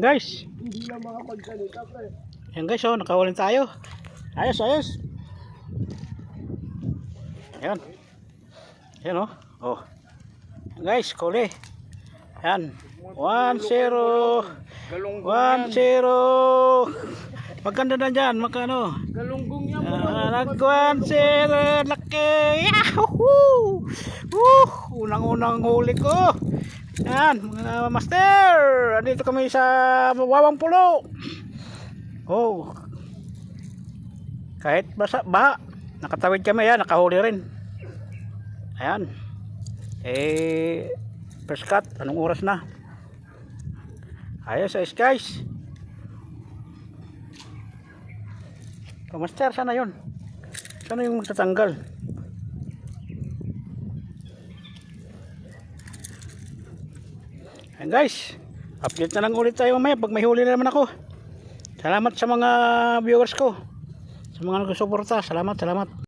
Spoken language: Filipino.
Ayan guys. Hindi na makapagsalita, pre. Ayan guys, oh, nakahulin tayo. Ayos, ayos. Ayan. Ayan, oh. Oh. Ayan guys, kuli. Ayan. 1-0. 1-0. Magkanda na dyan, magkano? Galunggong yan, Nag-1-0. Laki. Yahoo! Unang-unang huli ko. Ayan, mga master. Andito kami sa Wawang Pulo. Oh. Kahit basa ba, nakatawid kami, ayan, nakahuli rin. Ayan. First cut, anong oras na? Ayos, ayos guys. Master, sana yun? Sana yung magtatanggal? Ayan guys, update na lang ulit tayo mamaya pag may huli na naman ako. Salamat sa mga viewers ko, sa mga nagsusuporta. Salamat, salamat.